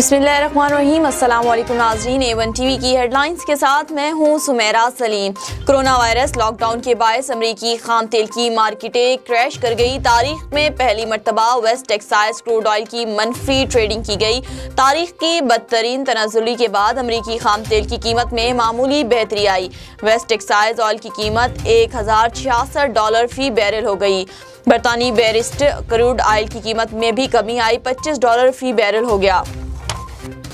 बिस्मिल्लाहिर्रहमानिर्रहीम। अस्सलाम वालेकुम नाज़रीन, A1 टीवी की हेडलाइंस के साथ मैं हूँ Sumaira Saleem. Corona virus lockdown के बायस अमरीकी खाम तेल की मार्केटें क्रैश कर गई। तारीख में पहली मरतबा वेस्ट टेक्सास क्रूड ऑयल की मनफी ट्रेडिंग की गई। तारीख की बदतरीन तनाजुली के बाद अमरीकी खाम तेल की कीमत में मामूली बेहतरी आई। वेस्ट टेक्सास ऑयल की कीमत $1066 फी बैरल हो गई। बरतानी बेरिस्ट क्रूड ऑयल की कीमत में भी कमी आई, $25 फी बैरल हो गया।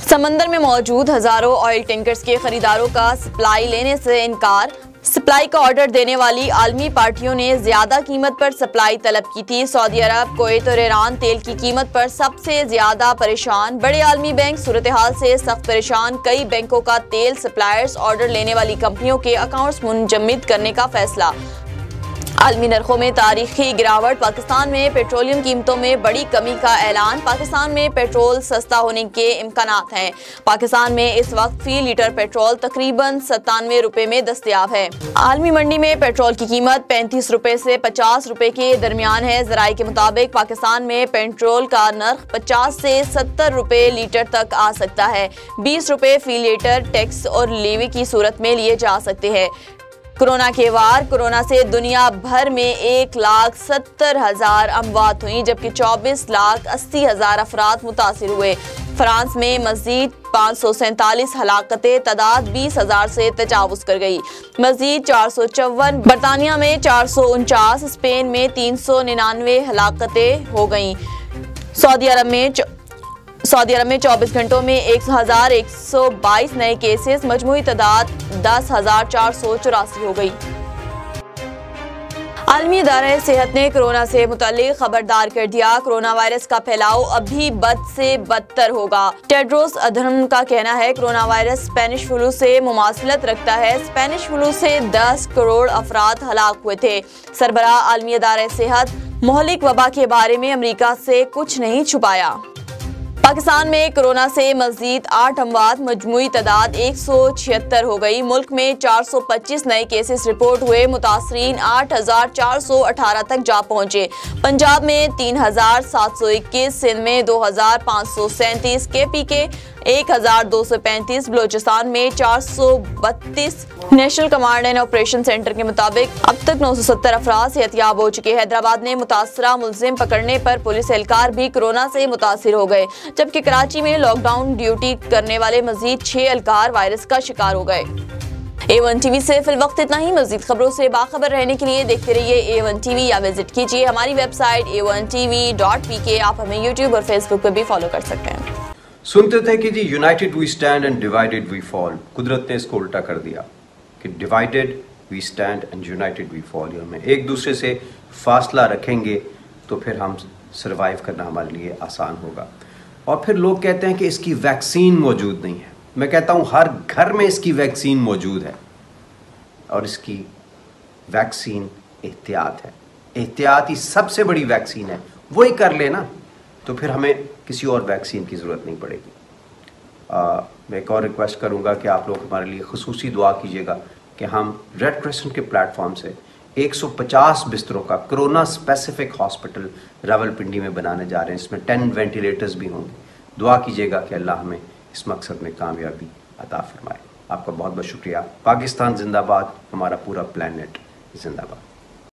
समंदर में मौजूद हजारों ऑयल टैंकर्स के खरीदारों का सप्लाई लेने से इनकार। सप्लाई का ऑर्डर देने वाली आलमी पार्टियों ने ज्यादा कीमत पर सप्लाई तलब की थी। सऊदी अरब, कुवैत और ईरान तेल की कीमत पर सबसे ज्यादा परेशान। बड़े आलमी बैंक सूरत हाल से सख्त परेशान। कई बैंकों का तेल सप्लायर्स ऑर्डर लेने वाली कंपनियों के अकाउंट्स मुंजमद करने का फैसला। आलमी नरखों में तारीखी गिरावट। पाकिस्तान में पेट्रोलियम कीमतों में बड़ी कमी का ऐलान। पाकिस्तान में पेट्रोल सस्ता होने के इम्कानात हैं। पाकिस्तान में इस वक्त फी लीटर पेट्रोल तकरीबन 97 रुपए में दस्तयाब है। आलमी मंडी में पेट्रोल की कीमत 35 रुपए से 50 रुपए के दरमियान है। ज़राए के मुताबिक पाकिस्तान में पेट्रोल का नर्ख 50 से 70 रुपए लीटर तक आ सकता है। 20 रुपए फी लीटर टैक्स और लेवी की सूरत में लिए जा सकते हैं। कोरोना के वार। कोरोना से दुनिया भर में 1,70,000 अमवात हुई, जबकि 24,80,000 अफराद मुतासिर हुए। फ्रांस में मजीद 547 हलाकतें, तादाद 20,000 से तजावुज कर गई। मजीद 454। बरतानिया में 449। स्पेन में 399 हलाकतें हो गई। सऊदी अरब में 24 घंटों में 1,122 नए केसेस, मजमूई तादाद 10,484 हो गई। आलमी इदारे सेहत ने कोरोना से मुताल्लिक खबरदार कर दिया। कोरोना वायरस का फैलाव अभी बद से बदतर होगा। टेड्रोस अधनम का कहना है कोरोना वायरस स्पेनिश फ्लू से मुमासिलत रखता है। स्पेनिश फ्लू से 10 करोड़ अफराद हलाक हुए थे। सरबराह आलमी इदारे सेहत मोहलिक वबा के बारे में अमरीका से कुछ नहीं छुपाया। पाकिस्तान में कोरोना से मजीद 8 अमवात, मजमूई तादाद 176 हो गई। मुल्क में 425 नए केसेस रिपोर्ट हुए। मुतासरीन 8,418 तक जा पहुंचे। पंजाब में 3,721, सिंध में 2,537, KP के 1,235, बलोचिस्तान में 432। National command and operation centre के मुताबिक अब तक 970 अफराद सेहतयाब हो चुके। हैदराबाद में मुतासरा मुलजिम पकड़ने पर पुलिस एहलकार भी कोरोना से मुतासिर हो गए, जबकि कराची में लॉकडाउन ड्यूटी करने वाले मजीद 6 एहलकार वायरस का शिकार हो गए। A1 टीवी से फिल वक्त इतना ही। मजीद खबरों से बाखबर रहने के लिए देखते रहिए A1 टीवी या विजिट कीजिए हमारी वेबसाइट a1tv.pk। आप हमें YouTube और Facebook पर भी फॉलो कर सकते हैं। सुनते थे कि जी united we stand and divided we fall. कुदरत ने इसको उल्टा कर दिया कि divided we stand and united we fall. हमें एक दूसरे से फासला रखेंगे तो फिर हम सरवाइव करना हमारे लिए आसान होगा। और फिर लोग कहते हैं कि इसकी वैक्सीन मौजूद नहीं है। मैं कहता हूँ हर घर में इसकी वैक्सीन मौजूद है, और इसकी वैक्सीन एहतियात है। एहतियात ही सबसे बड़ी वैक्सीन है। वही कर लेना तो फिर हमें किसी और वैक्सीन की ज़रूरत नहीं पड़ेगी। मैं एक और रिक्वेस्ट करूँगा कि आप लोग हमारे लिए खुसूसी दुआ कीजिएगा कि हम रेड क्रिसेंट के प्लेटफॉर्म से 150 बिस्तरों का कोरोना स्पेसिफिक हॉस्पिटल रावलपिंडी में बनाने जा रहे हैं। इसमें 10 वेंटिलेटर्स भी होंगे। दुआ कीजिएगा कि अल्लाह हमें इस मकसद में कामयाबी अता फरमाए। आपका बहुत बहुत शुक्रिया। पाकिस्तान जिंदाबाद, हमारा पूरा प्लेनेट जिंदाबाद।